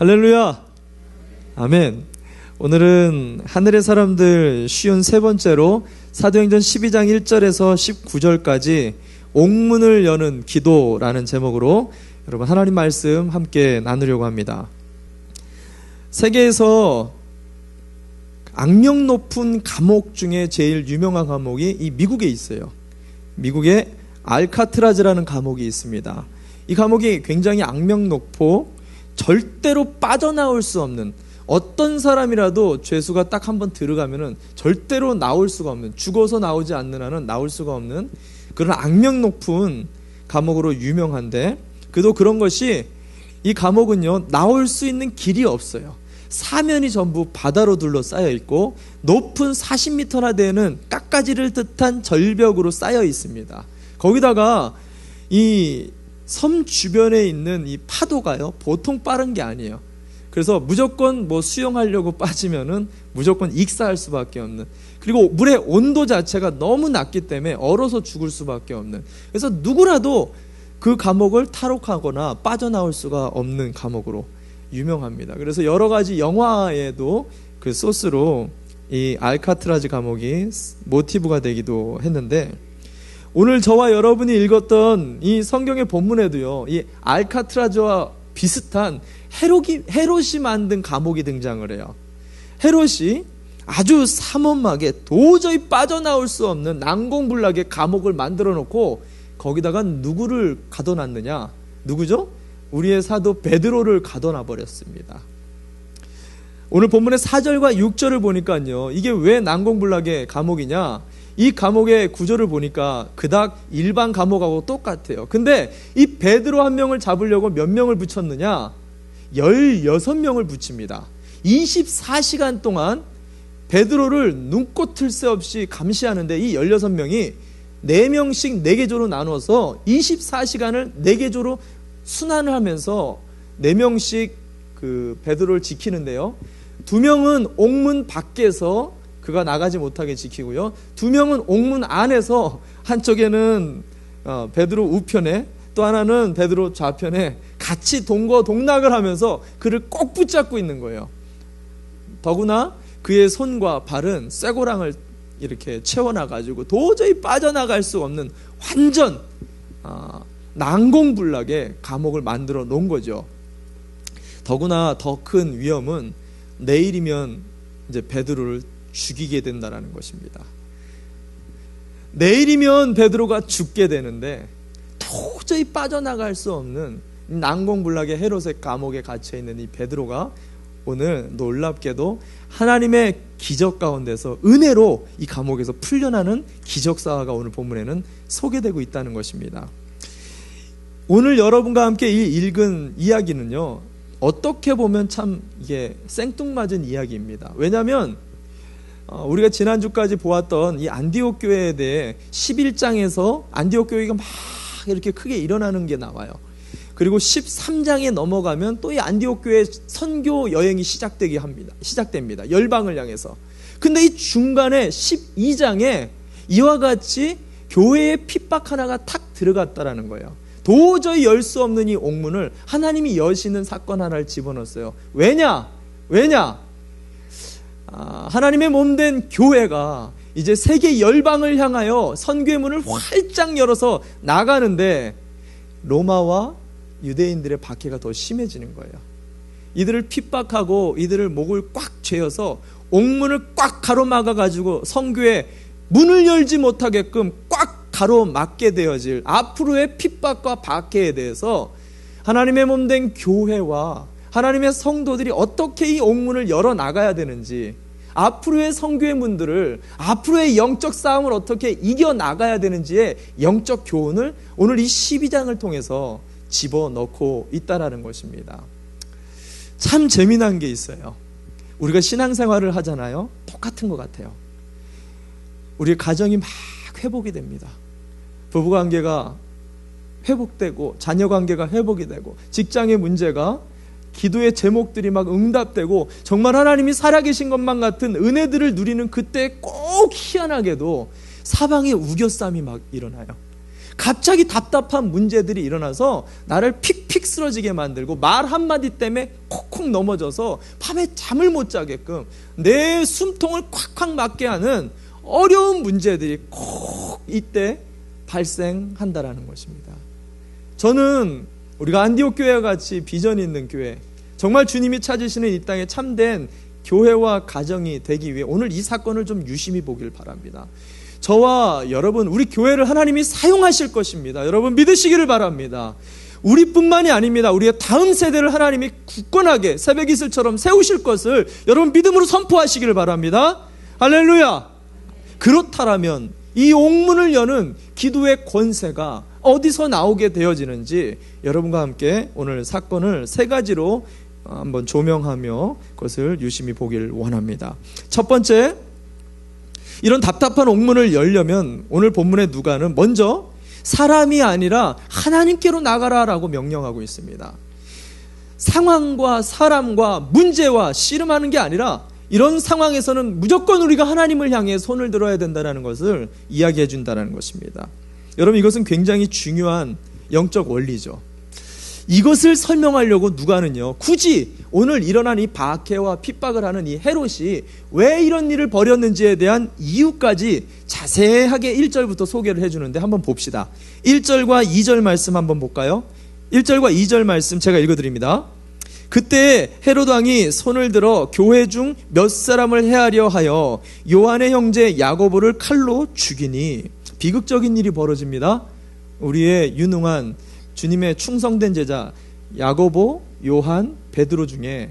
할렐루야. 아멘. 오늘은 하늘의 사람들 쉬운 세 번째로 사도행전 12장 1절에서 19절까지 옥문을 여는 기도라는 제목으로 여러분 하나님 말씀 함께 나누려고 합니다. 세계에서 악명 높은 감옥 중에 제일 유명한 감옥이 이 미국에 있어요. 미국에 알카트라즈라는 감옥이 있습니다. 이 감옥이 굉장히 악명 높고 절대로 빠져나올 수 없는, 어떤 사람이라도 죄수가 딱 한번 들어가면은 절대로 나올 수가 없는, 죽어서 나오지 않는 한은 나올 수가 없는 그런 악명 높은 감옥으로 유명한데, 그도 그런 것이 이 감옥은요 나올 수 있는 길이 없어요. 사면이 전부 바다로 둘러싸여 있고 높은 40m나 되는 깎아지를 듯한 절벽으로 쌓여 있습니다. 거기다가 이 섬 주변에 있는 이 파도가요 보통 빠른 게 아니에요. 그래서 무조건 수영하려고 빠지면은 무조건 익사할 수밖에 없는, 그리고 물의 온도 자체가 너무 낮기 때문에 얼어서 죽을 수밖에 없는, 그래서 누구라도 그 감옥을 탈옥하거나 빠져나올 수가 없는 감옥으로 유명합니다. 그래서 여러 가지 영화에도 그 소스로 이 알카트라즈 감옥이 모티브가 되기도 했는데, 오늘 저와 여러분이 읽었던 이 성경의 본문에도요 이 알카트라즈와 비슷한 헤롯이 만든 감옥이 등장을 해요. 헤롯이 아주 삼엄하게 도저히 빠져나올 수 없는 난공불락의 감옥을 만들어 놓고 거기다가 누구를 가둬놨느냐? 누구죠? 우리의 사도 베드로를 가둬놔 버렸습니다. 오늘 본문의 4절과 6절을 보니까요 이게 왜 난공불락의 감옥이냐? 이 감옥의 구조를 보니까 그닥 일반 감옥하고 똑같아요. 근데 이 베드로 한 명을 잡으려고 몇 명을 붙였느냐? 16명을 붙입니다. 24시간 동안 베드로를 눈꽃 틀 새 없이 감시하는데 이 16명이 4명씩 4개조로 나눠서 24시간을 4개조로 순환을 하면서 4명씩 그 베드로를 지키는데요. 2명은 옥문 밖에서 그가 나가지 못하게 지키고요. 2명은 옥문 안에서, 한쪽에는 베드로 우편에, 또 하나는 베드로 좌편에 같이 동거동락을 하면서 그를 꼭 붙잡고 있는 거예요. 더구나 그의 손과 발은 쇠고랑을 이렇게 채워놔가지고 도저히 빠져나갈 수 없는 완전 난공불락의 감옥을 만들어 놓은 거죠. 더구나 더 큰 위험은 내일이면 이제 베드로를 죽이게 된다는 것입니다. 내일이면 베드로가 죽게 되는데 도저히 빠져나갈 수 없는 난공불락의 헤롯의 감옥에 갇혀있는 이 베드로가 오늘 놀랍게도 하나님의 기적 가운데서 은혜로 이 감옥에서 풀려나는 기적사화가 오늘 본문에는 소개되고 있다는 것입니다. 오늘 여러분과 함께 읽은 이야기는요 어떻게 보면 참 이게 생뚱맞은 이야기입니다. 왜냐하면 우리가 지난주까지 보았던 이 안디옥 교회에 대해 11장에서 안디옥 교회가 막 이렇게 크게 일어나는 게 나와요. 그리고 13장에 넘어가면 또 이 안디옥 교회 선교 여행이 시작됩니다. 열방을 향해서. 근데 이 중간에 12장에 이와 같이 교회의 핍박 하나가 탁 들어갔다라는 거예요. 도저히 열 수 없는 이 옥문을 하나님이 여시는 사건 하나를 집어넣었어요. 왜냐? 하나님의 몸된 교회가 이제 세계 열방을 향하여 선교의 문을 활짝 열어서 나가는데 로마와 유대인들의 박해가 더 심해지는 거예요. 이들을 핍박하고 이들을 목을 꽉 죄어서 옥문을 꽉 가로막아가지고 선교의 문을 열지 못하게끔 꽉 가로막게 되어질 앞으로의 핍박과 박해에 대해서 하나님의 몸된 교회와 하나님의 성도들이 어떻게 이 옥문을 열어나가야 되는지, 앞으로의 선교의 문들을, 앞으로의 영적 싸움을 어떻게 이겨나가야 되는지의 영적 교훈을 오늘 이 12장을 통해서 집어넣고 있다라는 것입니다. 참 재미난 게 있어요. 우리가 신앙생활을 하잖아요. 똑같은 것 같아요. 우리 가정이 막 회복이 됩니다. 부부관계가 회복되고 자녀관계가 회복이 되고 직장의 문제가, 기도의 제목들이 막 응답되고 정말 하나님이 살아계신 것만 같은 은혜들을 누리는 그때 꼭 희한하게도 사방에 우겨쌈이 막 일어나요. 갑자기 답답한 문제들이 일어나서 나를 픽픽 쓰러지게 만들고 말 한마디 때문에 콕콕 넘어져서 밤에 잠을 못 자게끔 내 숨통을 콱콱 막게 하는 어려운 문제들이 꼭 이때 발생한다라는 것입니다. 저는 우리가 안디옥 교회와 같이 비전이 있는 교회, 정말 주님이 찾으시는 이 땅에 참된 교회와 가정이 되기 위해 오늘 이 사건을 좀 유심히 보길 바랍니다. 저와 여러분, 우리 교회를 하나님이 사용하실 것입니다. 여러분 믿으시기를 바랍니다. 우리뿐만이 아닙니다. 우리의 다음 세대를 하나님이 굳건하게 새벽 이슬처럼 세우실 것을 여러분 믿음으로 선포하시기를 바랍니다. 할렐루야. 그렇다면 이 옥문을 여는 기도의 권세가 어디서 나오게 되어지는지 여러분과 함께 오늘 사건을 세 가지로 한번 조명하며 그것을 유심히 보길 원합니다. 첫 번째, 이런 답답한 옥문을 열려면 오늘 본문의 누가는 먼저 사람이 아니라 하나님께로 나가라라고 명령하고 있습니다. 상황과 사람과 문제와 씨름하는 게 아니라 이런 상황에서는 무조건 우리가 하나님을 향해 손을 들어야 된다는 것을 이야기해 준다는 것입니다. 여러분, 이것은 굉장히 중요한 영적 원리죠. 이것을 설명하려고 누가는요, 굳이 오늘 일어난 이 박해와 핍박을 하는 이 헤롯이 왜 이런 일을 벌였는지에 대한 이유까지 자세하게 1절부터 소개를 해주는데 한번 봅시다. 1절과 2절 말씀 한번 볼까요? 1절과 2절 말씀 제가 읽어드립니다. 그때 헤롯 왕이 손을 들어 교회 중 몇 사람을 해하려 하여 요한의 형제 야고보를 칼로 죽이니, 비극적인 일이 벌어집니다. 우리의 유능한 주님의 충성된 제자 야고보, 요한, 베드로 중에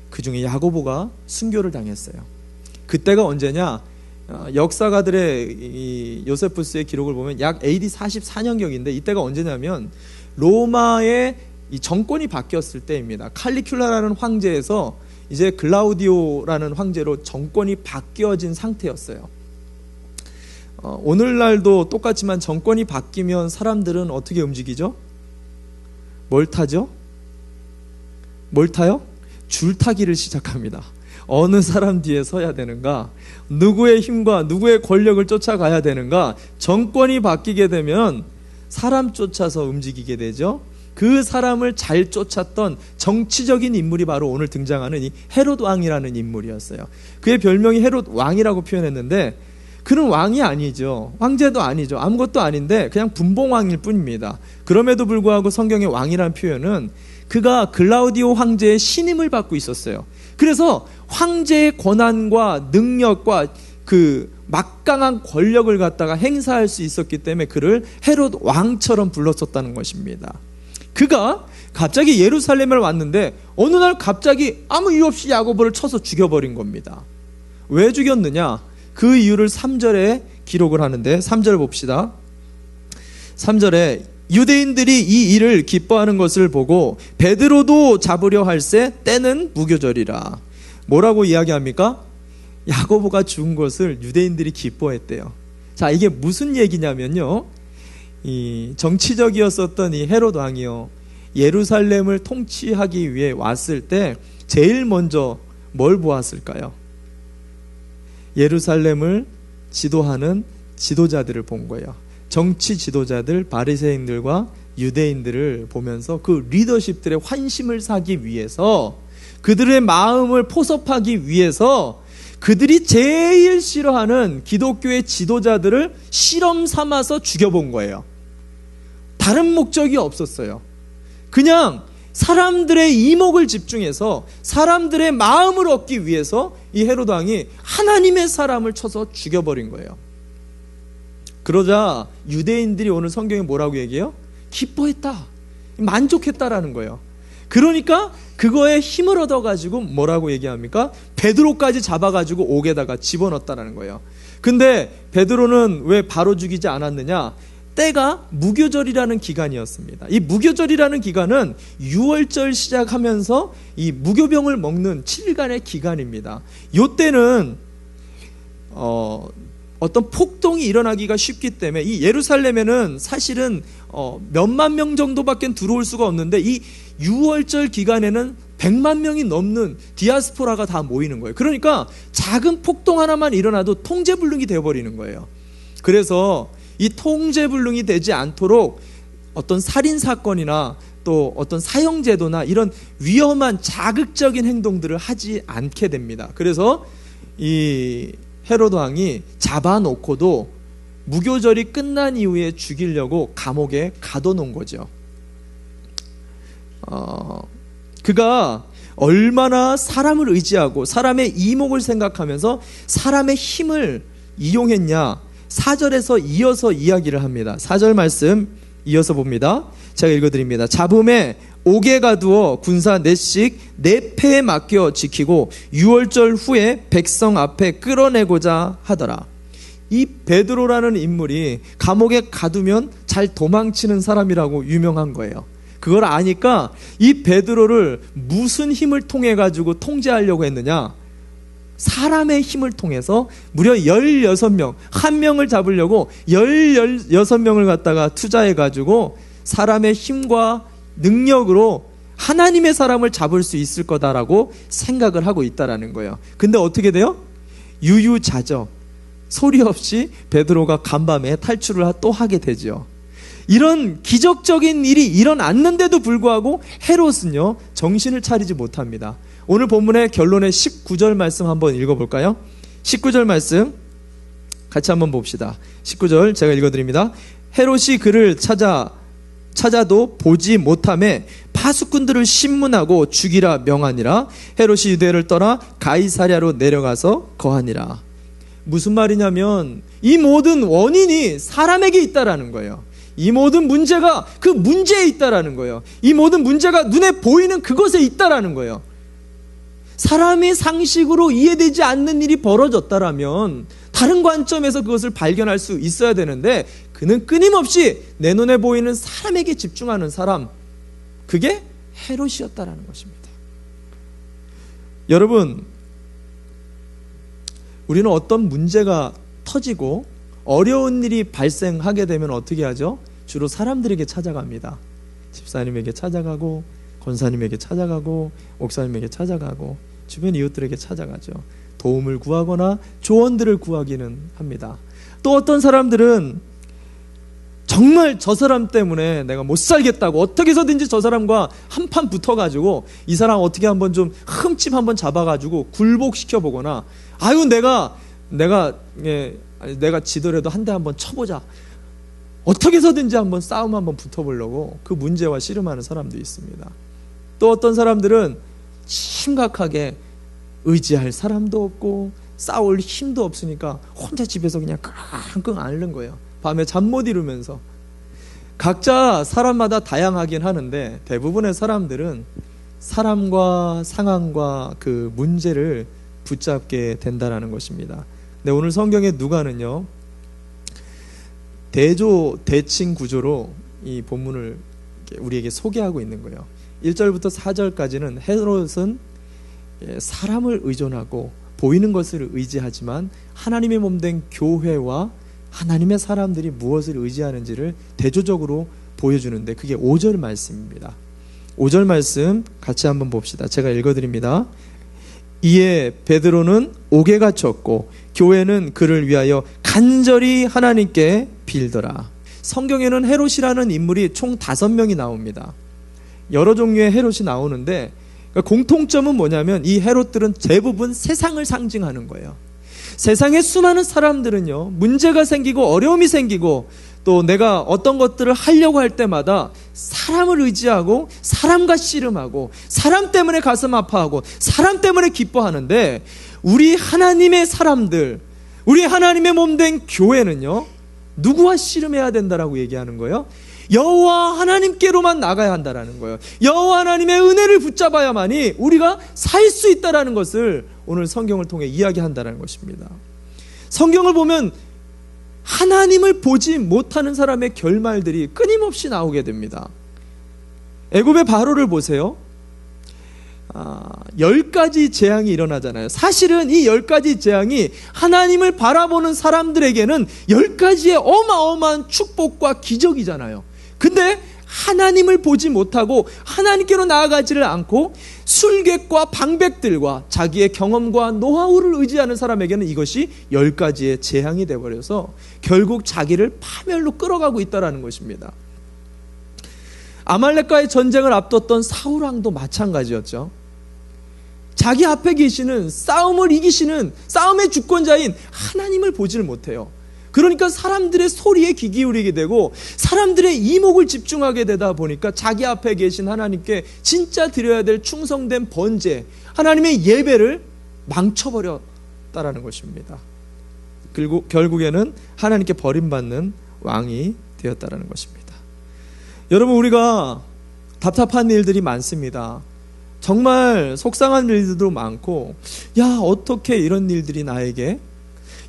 그 중에 야고보가 순교를 당했어요. 그때가 언제냐? 역사가들의 이 요세푸스의 기록을 보면 약 AD 44년경인데 이때가 언제냐면 로마의 이 정권이 바뀌었을 때입니다. 칼리큘라라는 황제에서 이제 글라우디오라는 황제로 정권이 바뀌어진 상태였어요. 오늘날도 똑같지만 정권이 바뀌면 사람들은 어떻게 움직이죠? 뭘 타죠? 뭘 타요? 줄타기를 시작합니다. 어느 사람 뒤에 서야 되는가? 누구의 힘과 누구의 권력을 쫓아가야 되는가? 정권이 바뀌게 되면 사람 쫓아서 움직이게 되죠. 그 사람을 잘 쫓았던 정치적인 인물이 바로 오늘 등장하는 이 헤롯 왕이라는 인물이었어요. 그의 별명이 헤롯 왕이라고 표현했는데 그는 왕이 아니죠. 황제도 아니죠. 아무것도 아닌데 그냥 분봉왕일 뿐입니다. 그럼에도 불구하고 성경의 왕이라는 표현은 그가 글라우디오 황제의 신임을 받고 있었어요. 그래서 황제의 권한과 능력과 그 막강한 권력을 갖다가 행사할 수 있었기 때문에 그를 헤롯 왕처럼 불렀었다는 것입니다. 그가 갑자기 예루살렘에 왔는데 어느 날 갑자기 아무 이유 없이 야고보를 쳐서 죽여버린 겁니다. 왜 죽였느냐? 그 이유를 3절에 기록을 하는데 3절 봅시다. 3절에 유대인들이 이 일을 기뻐하는 것을 보고 베드로도 잡으려 할새 때는 무교절이라. 뭐라고 이야기합니까? 야고보가 죽은 것을 유대인들이 기뻐했대요. 자, 이게 무슨 얘기냐면요, 이 정치적이었었던 이 헤롯 왕이요, 예루살렘을 통치하기 위해 왔을 때 제일 먼저 뭘 보았을까요? 예루살렘을 지도하는 지도자들을 본 거예요. 정치 지도자들, 바리새인들과 유대인들을 보면서 그 리더십들의 환심을 사기 위해서, 그들의 마음을 포섭하기 위해서 그들이 제일 싫어하는 기독교의 지도자들을 실험 삼아서 죽여본 거예요. 다른 목적이 없었어요. 그냥 사람들의 이목을 집중해서 사람들의 마음을 얻기 위해서 이 헤롯 왕이 하나님의 사람을 쳐서 죽여버린 거예요. 그러자 유대인들이 오늘 성경에 뭐라고 얘기해요? 기뻐했다, 만족했다라는 거예요. 그러니까 그거에 힘을 얻어가지고 뭐라고 얘기합니까? 베드로까지 잡아가지고 옥에다가 집어넣었다라는 거예요. 근데 베드로는 왜 바로 죽이지 않았느냐? 때가 무교절이라는 기간이었습니다. 이 무교절이라는 기간은 6월절 시작하면서 이 무교병을 먹는 7일간의 기간입니다. 이때는 어떤 폭동이 일어나기가 쉽기 때문에 이 예루살렘에는 사실은 몇만 명 정도밖에 들어올 수가 없는데 이 6월절 기간에는 100만 명이 넘는 디아스포라가 다 모이는 거예요. 그러니까 작은 폭동 하나만 일어나도 통제불능이 되어버리는 거예요. 그래서 이 통제불능이 되지 않도록 어떤 살인사건이나 또 어떤 사형제도나 이런 위험한 자극적인 행동들을 하지 않게 됩니다. 그래서 이 헤로드 왕이 잡아놓고도 무교절이 끝난 이후에 죽이려고 감옥에 가둬놓은 거죠. 그가 얼마나 사람을 의지하고 사람의 이목을 생각하면서 사람의 힘을 이용했냐, 4절에서 이어서 이야기를 합니다. 4절 말씀 이어서 봅니다. 제가 읽어드립니다. 잡음에 옥에 가두어 군사 넷씩 네 패에 맡겨 지키고 6월절 후에 백성 앞에 끌어내고자 하더라. 이 베드로라는 인물이 감옥에 가두면 잘 도망치는 사람이라고 유명한 거예요. 그걸 아니까 이 베드로를 무슨 힘을 통해 가지고 통제하려고 했느냐, 사람의 힘을 통해서 무려 16명, 한 명을 잡으려고 16명을 갖다가 투자해 가지고 사람의 힘과 능력으로 하나님의 사람을 잡을 수 있을 거다라고 생각을 하고 있다라는 거예요. 근데 어떻게 돼요? 유유자적, 소리 없이 베드로가 간밤에 탈출을 또 하게 되죠. 이런 기적적인 일이 일어났는데도 불구하고 헤롯은요, 정신을 차리지 못합니다. 오늘 본문의 결론의 19절 말씀 한번 읽어볼까요? 19절 말씀 같이 한번 봅시다. 19절 제가 읽어드립니다. 헤롯이 그를 찾아도 보지 못하매 파수꾼들을 신문하고 죽이라 명하니라. 헤롯이 유대를 떠나 가이사랴로 내려가서 거하니라. 무슨 말이냐면 이 모든 원인이 사람에게 있다라는 거예요. 이 모든 문제가 그 문제에 있다라는 거예요. 이 모든 문제가 눈에 보이는 그것에 있다라는 거예요. 사람의 상식으로 이해되지 않는 일이 벌어졌다라면 다른 관점에서 그것을 발견할 수 있어야 되는데, 그는 끊임없이 내 눈에 보이는 사람에게 집중하는 사람, 그게 헤롯이었다라는 것입니다. 여러분, 우리는 어떤 문제가 터지고 어려운 일이 발생하게 되면 어떻게 하죠? 주로 사람들에게 찾아갑니다. 집사님에게 찾아가고, 권사님에게 찾아가고, 목사님에게 찾아가고, 주변 이웃들에게 찾아가죠. 도움을 구하거나 조언들을 구하기는 합니다. 또 어떤 사람들은 정말 저 사람 때문에 내가 못 살겠다고 어떻게 해서든지 저 사람과 한판 붙어가지고 이 사람 어떻게 한번 좀 흠집 한번 잡아가지고 굴복시켜 보거나, 아유 내가 지더라도 한 대 한번 쳐보자, 어떻게 해서든지 한번 싸움 한번 붙어보려고 그 문제와 씨름하는 사람도 있습니다. 또 어떤 사람들은 심각하게 의지할 사람도 없고 싸울 힘도 없으니까 혼자 집에서 그냥 끙끙 앓는 거예요. 밤에 잠 못 이루면서. 각자 사람마다 다양하긴 하는데 대부분의 사람들은 사람과 상황과 그 문제를 붙잡게 된다는 것입니다. 근데 오늘 성경의 누가는요, 대칭 구조로 이 본문을 우리에게 소개하고 있는 거예요. 1절부터 4절까지는 헤롯은 사람을 의존하고 보이는 것을 의지하지만 하나님의 몸된 교회와 하나님의 사람들이 무엇을 의지하는지를 대조적으로 보여주는데, 그게 5절 말씀입니다. 5절 말씀 같이 한번 봅시다. 제가 읽어드립니다. 이에 베드로는 옥에 갇혔고 교회는 그를 위하여 간절히 하나님께 빌더라. 성경에는 헤롯이라는 인물이 총 5명이 나옵니다. 여러 종류의 헤롯이 나오는데 공통점은 뭐냐면 이 헤롯들은 대부분 세상을 상징하는 거예요. 세상의 수많은 사람들은요, 문제가 생기고 어려움이 생기고 또 내가 어떤 것들을 하려고 할 때마다 사람을 의지하고 사람과 씨름하고 사람 때문에 가슴 아파하고 사람 때문에 기뻐하는데, 우리 하나님의 사람들, 우리 하나님의 몸된 교회는요, 누구와 씨름해야 된다라고 얘기하는 거예요? 여호와 하나님께로만 나가야 한다라는 거예요. 여호와 하나님의 은혜를 붙잡아야만이 우리가 살 수 있다라는 것을 오늘 성경을 통해 이야기한다라는 것입니다. 성경을 보면 하나님을 보지 못하는 사람의 결말들이 끊임없이 나오게 됩니다. 애굽의 바로를 보세요. 10가지 재앙이 일어나잖아요. 사실은 이 10가지 재앙이 하나님을 바라보는 사람들에게는 10가지의 어마어마한 축복과 기적이잖아요. 근데 하나님을 보지 못하고 하나님께로 나아가지를 않고 술객과 방백들과 자기의 경험과 노하우를 의지하는 사람에게는 이것이 10가지의 재앙이 되어버려서 결국 자기를 파멸로 끌어가고 있다는 것입니다. 아말렉과의 전쟁을 앞뒀던 사울왕도 마찬가지였죠. 자기 앞에 계시는, 싸움을 이기시는, 싸움의 주권자인 하나님을 보지를 못해요. 그러니까 사람들의 소리에 귀 기울이게 되고 사람들의 이목을 집중하게 되다 보니까 자기 앞에 계신 하나님께 진짜 드려야 될 충성된 번제, 하나님의 예배를 망쳐버렸다라는 것입니다. 그리고 결국에는 하나님께 버림받는 왕이 되었다라는 것입니다. 여러분, 우리가 답답한 일들이 많습니다. 정말 속상한 일들도 많고, 야, 어떻게 이런 일들이 나에게,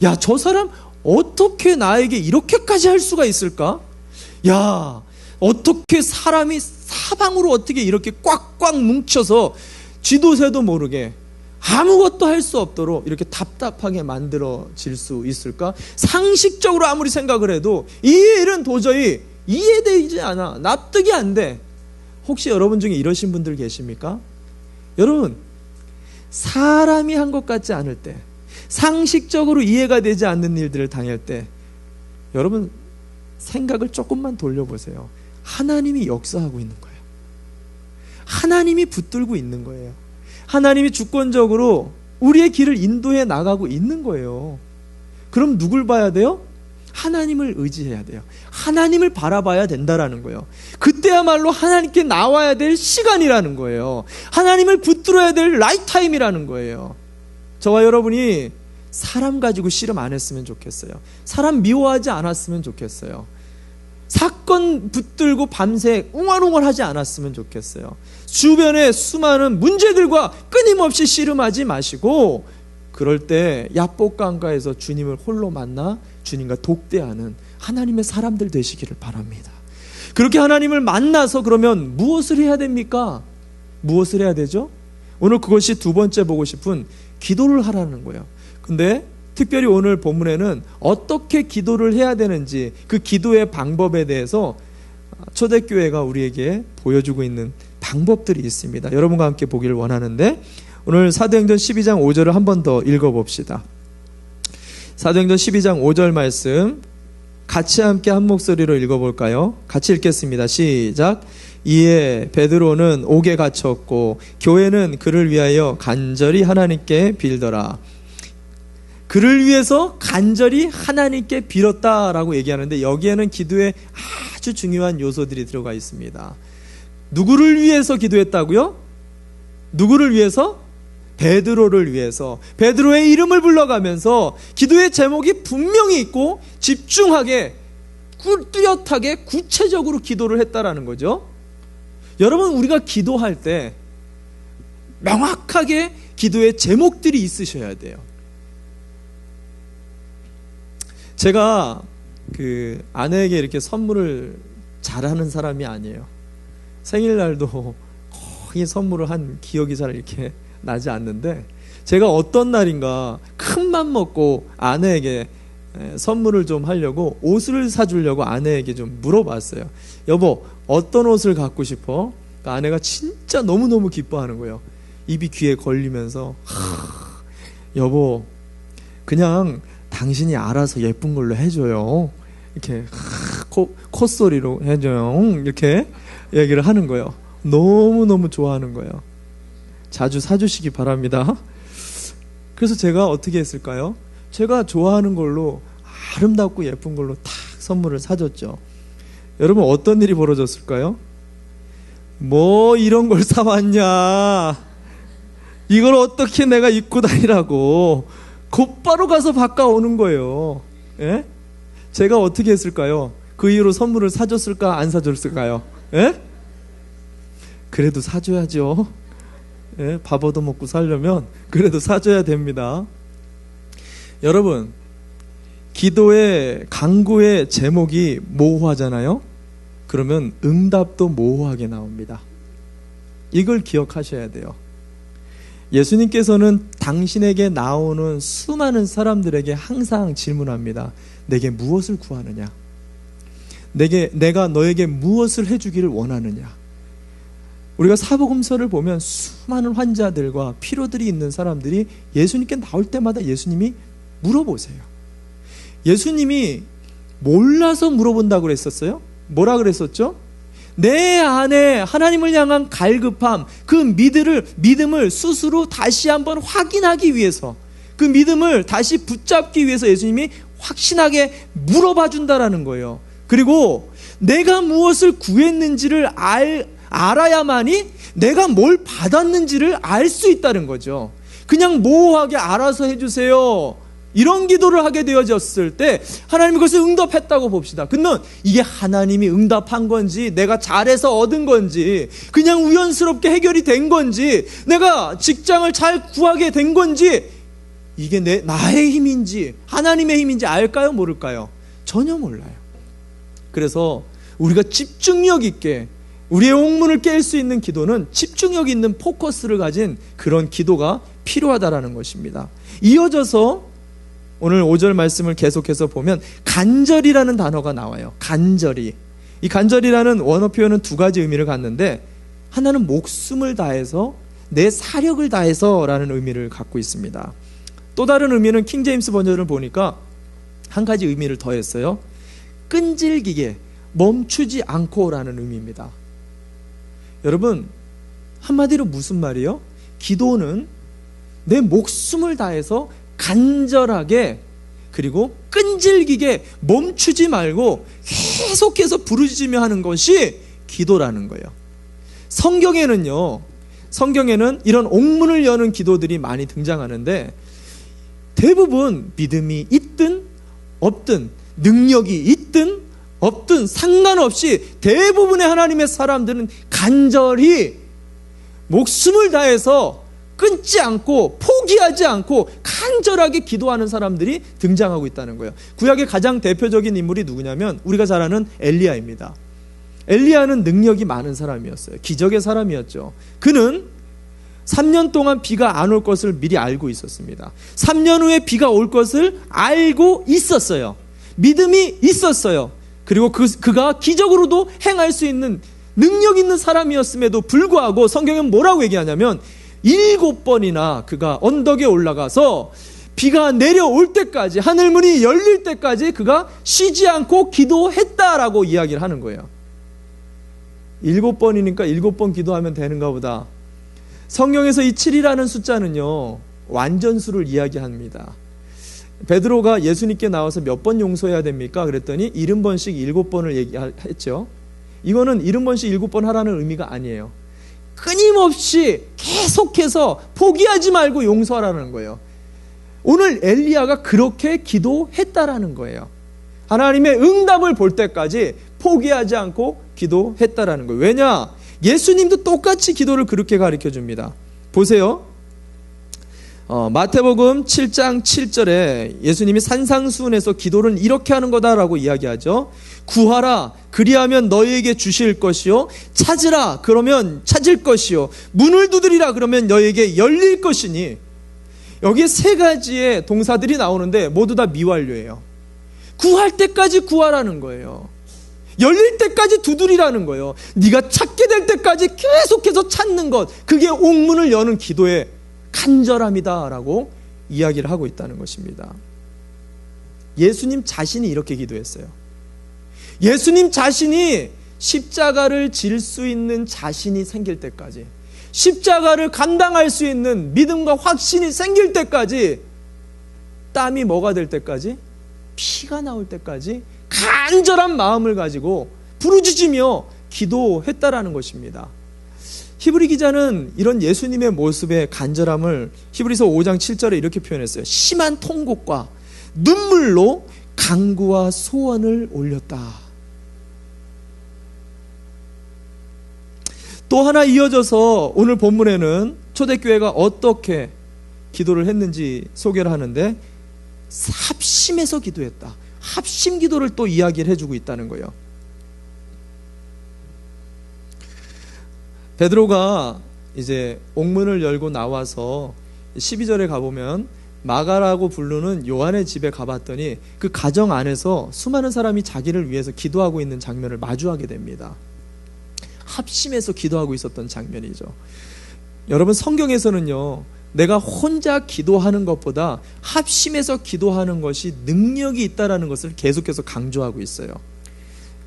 야, 저 사람 어떻게 나에게 이렇게까지 할 수가 있을까? 야, 어떻게 사람이 사방으로 어떻게 이렇게 꽉꽉 뭉쳐서 쥐도 새도 모르게 아무것도 할 수 없도록 이렇게 답답하게 만들어질 수 있을까? 상식적으로 아무리 생각을 해도 이 일은 도저히 이해되지 않아. 납득이 안 돼. 혹시 여러분 중에 이러신 분들 계십니까? 여러분, 사람이 한 것 같지 않을 때, 상식적으로 이해가 되지 않는 일들을 당할 때, 여러분 생각을 조금만 돌려보세요. 하나님이 역사하고 있는 거예요. 하나님이 붙들고 있는 거예요. 하나님이 주권적으로 우리의 길을 인도해 나가고 있는 거예요. 그럼 누굴 봐야 돼요? 하나님을 의지해야 돼요. 하나님을 바라봐야 된다라는 거예요. 그때야말로 하나님께 나와야 될 시간이라는 거예요. 하나님을 붙들어야 될 라이타임이라는 거예요. 저와 여러분이 사람 가지고 씨름 안 했으면 좋겠어요. 사람 미워하지 않았으면 좋겠어요. 사건 붙들고 밤새 웅얼웅얼하지 않았으면 좋겠어요. 주변에 수많은 문제들과 끊임없이 씨름하지 마시고, 그럴 때 야복강가에서 주님을 홀로 만나 주님과 독대하는 하나님의 사람들 되시기를 바랍니다. 그렇게 하나님을 만나서 그러면 무엇을 해야 됩니까? 무엇을 해야 되죠? 오늘 그것이 두 번째 보고 싶은 기도를 하라는 거예요. 근데 특별히 오늘 본문에는 어떻게 기도를 해야 되는지, 그 기도의 방법에 대해서 초대교회가 우리에게 보여주고 있는 방법들이 있습니다. 여러분과 함께 보기를 원하는데, 오늘 사도행전 12장 5절을 한 번 더 읽어봅시다. 사도행전 12장 5절 말씀 같이 함께 한 목소리로 읽어볼까요? 같이 읽겠습니다. 시작. 이에 베드로는 옥에 갇혔고 교회는 그를 위하여 간절히 하나님께 빌더라. 그를 위해서 간절히 하나님께 빌었다라고 얘기하는데, 여기에는 기도에 아주 중요한 요소들이 들어가 있습니다. 누구를 위해서 기도했다고요? 누구를 위해서? 베드로를 위해서. 베드로의 이름을 불러가면서 기도의 제목이 분명히 있고 집중하게, 뚜렷하게, 구체적으로 기도를 했다라는 거죠. 여러분, 우리가 기도할 때 명확하게 기도의 제목들이 있으셔야 돼요. 제가 그 아내에게 이렇게 선물을 잘하는 사람이 아니에요. 생일날도 거의 선물을 한 기억이 잘 이렇게 나지 않는데, 제가 어떤 날인가 큰 맘 먹고 아내에게 선물을 좀 하려고 옷을 사주려고 아내에게 좀 물어봤어요. 여보, 어떤 옷을 갖고 싶어? 그러니까 아내가 진짜 너무너무 기뻐하는 거예요. 입이 귀에 걸리면서, 여보, 그냥 당신이 알아서 예쁜 걸로 해줘요. 이렇게 콧소리로 해줘요. 이렇게 얘기를 하는 거예요. 너무너무 좋아하는 거예요. 자주 사주시기 바랍니다. 그래서 제가 어떻게 했을까요? 제가 좋아하는 걸로, 아름답고 예쁜 걸로 탁 선물을 사줬죠. 여러분, 어떤 일이 벌어졌을까요? 뭐 이런 걸 사왔냐, 이걸 어떻게 내가 입고 다니라고 곧바로 가서 바꿔오는 거예요. 예? 제가 어떻게 했을까요? 그 이후로 선물을 사줬을까, 안 사줬을까요? 예? 그래도 사줘야죠. 예? 밥 얻어먹고 살려면 그래도 사줘야 됩니다. 여러분, 기도의 간구의 제목이 모호하잖아요. 그러면 응답도 모호하게 나옵니다. 이걸 기억하셔야 돼요. 예수님께서는 당신에게 나오는 수많은 사람들에게 항상 질문합니다. 내게 무엇을 구하느냐? 내가 너에게 무엇을 해주기를 원하느냐? 우리가 사복음서를 보면 수많은 환자들과 피로들이 있는 사람들이 예수님께 나올 때마다 예수님이 물어보세요. 예수님이 몰라서 물어본다고 그랬었어요? 뭐라 그랬었죠? 내 안에 하나님을 향한 갈급함, 그 믿음을 스스로 다시 한번 확인하기 위해서, 그 믿음을 다시 붙잡기 위해서 예수님이 확신하게 물어봐 준다라는 거예요. 그리고 내가 무엇을 구했는지를 알아야만이 내가 뭘 받았는지를 알 수 있다는 거죠. 그냥 모호하게 알아서 해주세요, 이런 기도를 하게 되어졌을 때 하나님이 그것을 응답했다고 봅시다. 근데 이게 하나님이 응답한 건지, 내가 잘해서 얻은 건지, 그냥 우연스럽게 해결이 된 건지, 내가 직장을 잘 구하게 된 건지, 이게 나의 힘인지 하나님의 힘인지 알까요? 모를까요? 전혀 몰라요. 그래서 우리가 집중력 있게 우리의 옥문을 깰 수 있는 기도는 집중력 있는 포커스를 가진 그런 기도가 필요하다라는 것입니다. 이어져서 오늘 5절 말씀을 계속해서 보면 간절이라는 단어가 나와요. 간절히. 이 간절이라는 원어 표현은 두 가지 의미를 갖는데, 하나는 목숨을 다해서, 내 사력을 다해서 라는 의미를 갖고 있습니다. 또 다른 의미는 킹제임스 번역을 보니까 한 가지 의미를 더했어요. 끈질기게, 멈추지 않고 라는 의미입니다. 여러분, 한마디로 무슨 말이에요? 기도는 내 목숨을 다해서 간절하게, 그리고 끈질기게 멈추지 말고 계속해서 부르짖으며 하는 것이 기도라는 거예요. 성경에는 이런 옥문을 여는 기도들이 많이 등장하는데, 대부분 믿음이 있든 없든, 능력이 있든 없든 상관없이 대부분의 하나님의 사람들은 간절히 목숨을 다해서 끊지 않고 포기하지 않고 간절하게 기도하는 사람들이 등장하고 있다는 거예요. 구약의 가장 대표적인 인물이 누구냐면 우리가 잘 아는 엘리야입니다. 엘리야는 능력이 많은 사람이었어요. 기적의 사람이었죠. 그는 3년 동안 비가 안 올 것을 미리 알고 있었습니다. 3년 후에 비가 올 것을 알고 있었어요. 믿음이 있었어요. 그리고 그가 기적으로도 행할 수 있는 능력 있는 사람이었음에도 불구하고 성경은 뭐라고 얘기하냐면 7번이나 그가 언덕에 올라가서 비가 내려올 때까지, 하늘문이 열릴 때까지 그가 쉬지 않고 기도했다라고 이야기를 하는 거예요. 7번이니까 7번 기도하면 되는가 보다. 성경에서 이 7이라는 숫자는요, 완전수를 이야기합니다. 베드로가 예수님께 나와서 몇 번 용서해야 됩니까? 그랬더니 70번씩 7번을 얘기했죠. 이거는 70번씩 7번 하라는 의미가 아니에요. 끊임없이 계속해서 포기하지 말고 용서하라는 거예요. 오늘 엘리야가 그렇게 기도했다라는 거예요. 하나님의 응답을 볼 때까지 포기하지 않고 기도했다라는 거예요. 왜냐? 예수님도 똑같이 기도를 그렇게 가르쳐 줍니다. 보세요. 마태복음 7장 7절에 예수님이 산상수훈에서 기도를 이렇게 하는 거다라고 이야기하죠. 구하라, 그리하면 너희에게 주실 것이요, 찾으라, 그러면 찾을 것이요, 문을 두드리라, 그러면 너희에게 열릴 것이니. 여기에 세 가지의 동사들이 나오는데 모두 다 미완료예요. 구할 때까지 구하라는 거예요. 열릴 때까지 두드리라는 거예요. 네가 찾게 될 때까지 계속해서 찾는 것, 그게 옥문을 여는 기도의 간절함이다라고 이야기를 하고 있다는 것입니다. 예수님 자신이 이렇게 기도했어요. 예수님 자신이 십자가를 질 수 있는 자신이 생길 때까지, 십자가를 감당할 수 있는 믿음과 확신이 생길 때까지, 땀이 뭐가 될 때까지, 피가 나올 때까지 간절한 마음을 가지고 부르짖으며 기도했다라는 것입니다. 히브리 기자는 이런 예수님의 모습의 간절함을 히브리서 5장 7절에 이렇게 표현했어요. 심한 통곡과 눈물로 간구와 소원을 올렸다. 또 하나 이어져서 오늘 본문에는 초대교회가 어떻게 기도를 했는지 소개를 하는데, 합심해서 기도했다. 합심 기도를 또 이야기를 해주고 있다는 거예요. 베드로가 이제 옥문을 열고 나와서 12절에 가보면 마가라고 부르는 요한의 집에 가봤더니 그 가정 안에서 수많은 사람이 자기를 위해서 기도하고 있는 장면을 마주하게 됩니다. 합심해서 기도하고 있었던 장면이죠. 여러분, 성경에서는요, 내가 혼자 기도하는 것보다 합심해서 기도하는 것이 능력이 있다는 것을 계속해서 강조하고 있어요.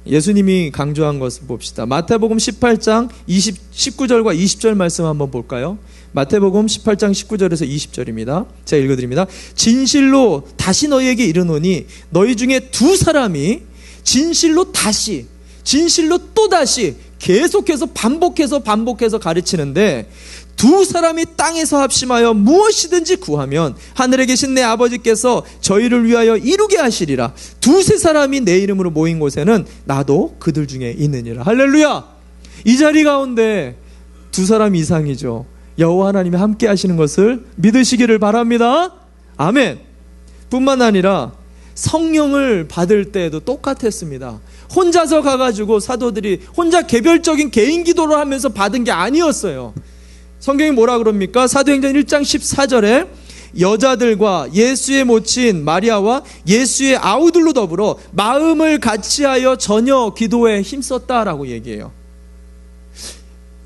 예수님이 강조한 것을 봅시다. 마태복음 18장 19절과 20절 말씀 한번 볼까요? 마태복음 18장 19절에서 20절입니다. 제가 읽어드립니다. 진실로 다시 너희에게 이르노니 너희 중에 두 사람이 진실로 다시, 진실로 또다시 계속해서 반복해서 가르치는데, 두 사람이 땅에서 합심하여 무엇이든지 구하면 하늘에 계신 내 아버지께서 저희를 위하여 이루게 하시리라. 두세 사람이 내 이름으로 모인 곳에는 나도 그들 중에 있느니라. 할렐루야. 이 자리 가운데 두 사람 이상이죠. 여호와 하나님이 함께 하시는 것을 믿으시기를 바랍니다. 아멘. 뿐만 아니라 성령을 받을 때에도 똑같았습니다. 혼자서 가가지고 사도들이 혼자 개별적인 개인 기도를 하면서 받은 게 아니었어요. 성경이 뭐라 그럽니까? 사도행전 1장 14절에 여자들과 예수의 모친 마리아와 예수의 아우들로 더불어 마음을 같이하여 전혀 기도에 힘썼다라고 얘기해요.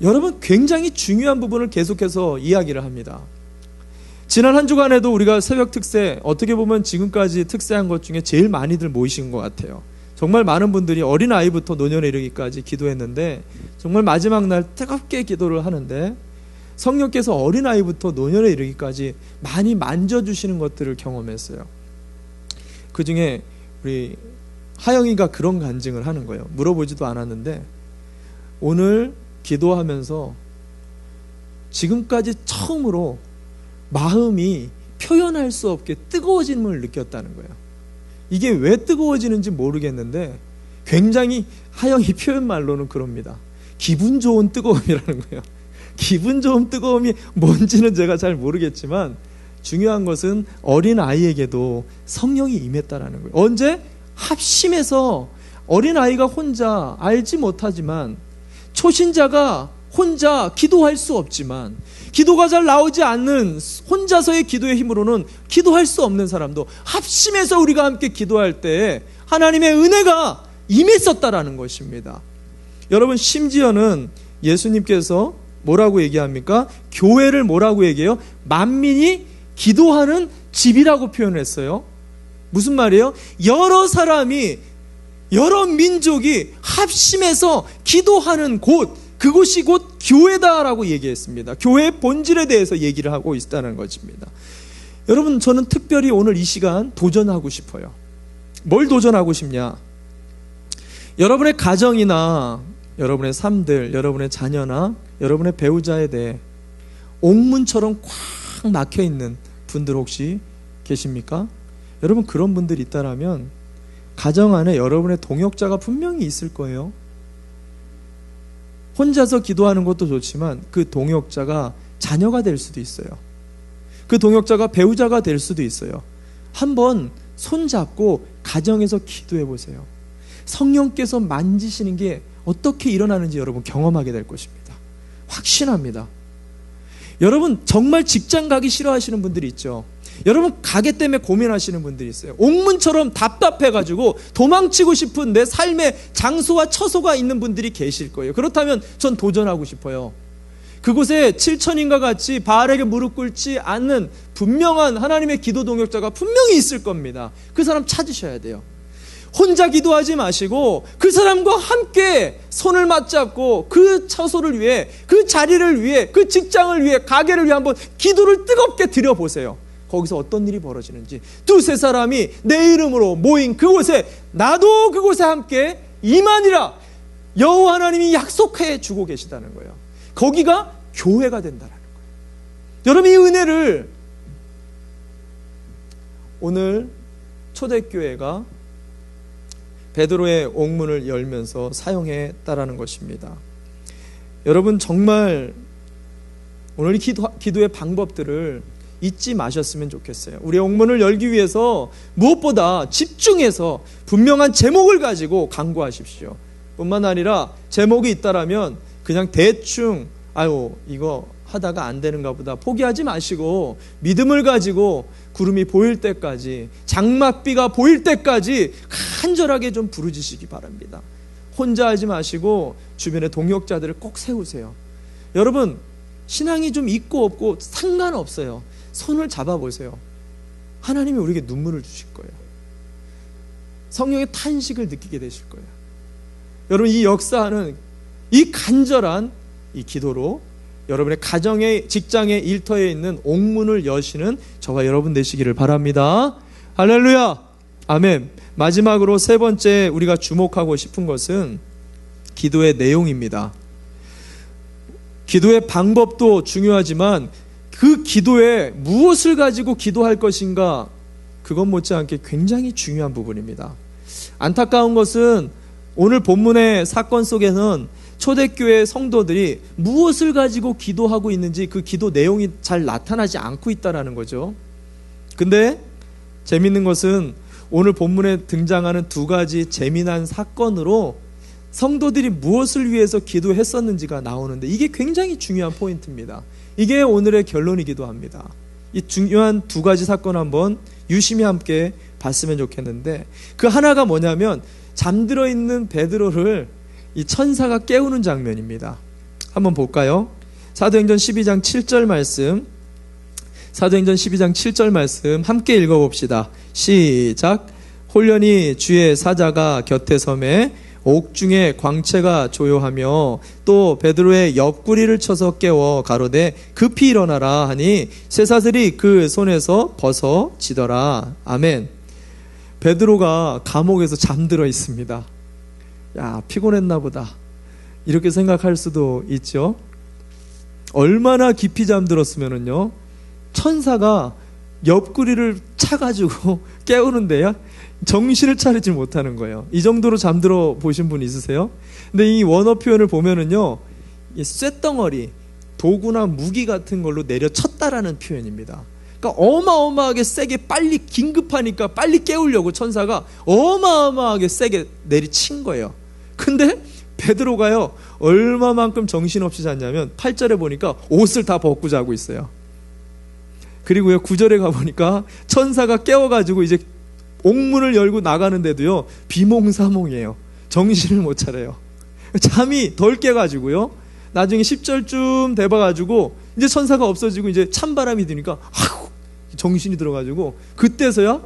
여러분, 굉장히 중요한 부분을 계속해서 이야기를 합니다. 지난 한 주간에도 우리가 새벽 특세, 어떻게 보면 지금까지 특세한 것 중에 제일 많이들 모이신 것 같아요. 정말 많은 분들이 어린아이부터 노년에 이르기까지 기도했는데, 정말 마지막 날 뜨겁게 기도를 하는데 성령께서 어린아이부터 노년에 이르기까지 많이 만져주시는 것들을 경험했어요. 그 중에 우리 하영이가 그런 간증을 하는 거예요. 물어보지도 않았는데 오늘 기도하면서 지금까지 처음으로 마음이 표현할 수 없게 뜨거워짐을 느꼈다는 거예요. 이게 왜 뜨거워지는지 모르겠는데 굉장히 하영이 표현말로는 그럽니다. 기분 좋은 뜨거움이라는 거예요. 기분 좋은 뜨거움이 뭔지는 제가 잘 모르겠지만 중요한 것은 어린아이에게도 성령이 임했다라는 거예요. 언제? 합심해서 어린아이가 혼자 알지 못하지만, 초신자가 혼자 기도할 수 없지만, 기도가 잘 나오지 않는 혼자서의 기도의 힘으로는 기도할 수 없는 사람도 합심해서 우리가 함께 기도할 때 하나님의 은혜가 임했었다라는 것입니다. 여러분, 심지어는 예수님께서 뭐라고 얘기합니까? 교회를 뭐라고 얘기해요? 만민이 기도하는 집이라고 표현했어요. 무슨 말이에요? 여러 사람이, 여러 민족이 합심해서 기도하는 곳, 그곳이 곧 교회다라고 얘기했습니다. 교회의 본질에 대해서 얘기를 하고 있다는 것입니다. 여러분, 저는 특별히 오늘 이 시간 도전하고 싶어요. 뭘 도전하고 싶냐? 여러분의 가정이나 여러분의 삶들, 여러분의 자녀나 여러분의 배우자에 대해 옥문처럼 꽉 막혀있는 분들 혹시 계십니까? 여러분, 그런 분들이 있다라면 가정 안에 여러분의 동역자가 분명히 있을 거예요. 혼자서 기도하는 것도 좋지만 그 동역자가 자녀가 될 수도 있어요. 그 동역자가 배우자가 될 수도 있어요. 한번 손잡고 가정에서 기도해 보세요. 성령께서 만지시는 게 어떻게 일어나는지 여러분 경험하게 될 것입니다. 확신합니다. 여러분, 정말 직장 가기 싫어하시는 분들이 있죠. 여러분, 가게 때문에 고민하시는 분들이 있어요. 옥문처럼 답답해가지고 도망치고 싶은 내 삶의 장소와 처소가 있는 분들이 계실 거예요. 그렇다면 전 도전하고 싶어요. 그곳에 7천인과 같이 바알에게 무릎 꿇지 않는 분명한 하나님의 기도 동역자가 분명히 있을 겁니다. 그 사람 찾으셔야 돼요. 혼자 기도하지 마시고 그 사람과 함께 손을 맞잡고 그 처소를 위해, 그 자리를 위해, 그 직장을 위해, 가게를 위해 한번 기도를 뜨겁게 드려보세요. 거기서 어떤 일이 벌어지는지. 두세 사람이 내 이름으로 모인 그곳에 나도 그곳에 함께 임하니라. 여호와 하나님이 약속해 주고 계시다는 거예요. 거기가 교회가 된다는 거예요. 여러분, 이 은혜를 오늘 초대교회가 베드로의 옥문을 열면서 사용했다라는 것입니다. 여러분, 정말 오늘 이 기도의 방법들을 잊지 마셨으면 좋겠어요. 우리 옥문을 열기 위해서 무엇보다 집중해서 분명한 제목을 가지고 간구하십시오. 뿐만 아니라 제목이 있다라면 그냥 대충 이거 하다가 안 되는가 보다 포기하지 마시고 믿음을 가지고 구름이 보일 때까지, 장막비가 보일 때까지 간절하게 좀 부르짖으시기 바랍니다. 혼자 하지 마시고 주변에 동역자들을 꼭 세우세요. 여러분, 신앙이 좀 있고 없고 상관없어요. 손을 잡아보세요. 하나님이 우리에게 눈물을 주실 거예요. 성령의 탄식을 느끼게 되실 거예요. 여러분, 이 역사하는 이 간절한 이 기도로 여러분의 가정에, 직장에, 일터에 있는 옥문을 여시는 저와 여러분 되시기를 바랍니다. 할렐루야! 아멘. 마지막으로 세 번째 우리가 주목하고 싶은 것은 기도의 내용입니다. 기도의 방법도 중요하지만 그 기도에 무엇을 가지고 기도할 것인가, 그것 못지않게 굉장히 중요한 부분입니다. 안타까운 것은 오늘 본문의 사건 속에는 초대교회 성도들이 무엇을 가지고 기도하고 있는지 그 기도 내용이 잘 나타나지 않고 있다는 거죠. 근데 재밌는 것은 오늘 본문에 등장하는 두 가지 재미난 사건으로 성도들이 무엇을 위해서 기도했었는지가 나오는데 이게 굉장히 중요한 포인트입니다. 이게 오늘의 결론이기도 합니다. 이 중요한 두 가지 사건 한번 유심히 함께 봤으면 좋겠는데, 그 하나가 뭐냐면 잠들어 있는 베드로를 이 천사가 깨우는 장면입니다. 한번 볼까요? 사도행전 12장 7절 말씀, 사도행전 12장 7절 말씀 함께 읽어봅시다. 시작. 홀련히 주의 사자가 곁에 섬에 옥중에 광채가 조요하며 또 베드로의 옆구리를 쳐서 깨워 가로되 급히 일어나라 하니 쇠사슬이 그 손에서 벗어지더라. 아멘. 베드로가 감옥에서 잠들어 있습니다. 야, 피곤했나 보다, 이렇게 생각할 수도 있죠. 얼마나 깊이 잠들었으면은요, 천사가 옆구리를 차가지고 깨우는데요, 정신을 차리지 못하는 거예요. 이 정도로 잠들어 보신 분 있으세요? 근데 이 원어 표현을 보면은요, 이 쇳덩어리, 도구나 무기 같은 걸로 내려쳤다라는 표현입니다. 그러니까 어마어마하게 세게, 빨리 긴급하니까 빨리 깨우려고 천사가 어마어마하게 세게 내리친 거예요. 근데 베드로가요, 얼마만큼 정신없이 잤냐면 8절에 보니까 옷을 다 벗고 자고 있어요. 그리고요, 9절에 가보니까 천사가 깨워가지고 이제 옥문을 열고 나가는데도요, 비몽사몽이에요. 정신을 못 차려요. 잠이 덜 깨가지고요, 나중에 10절쯤 돼봐가지고 이제 천사가 없어지고 이제 찬바람이 드니까 아이고, 정신이 들어가지고 그때서야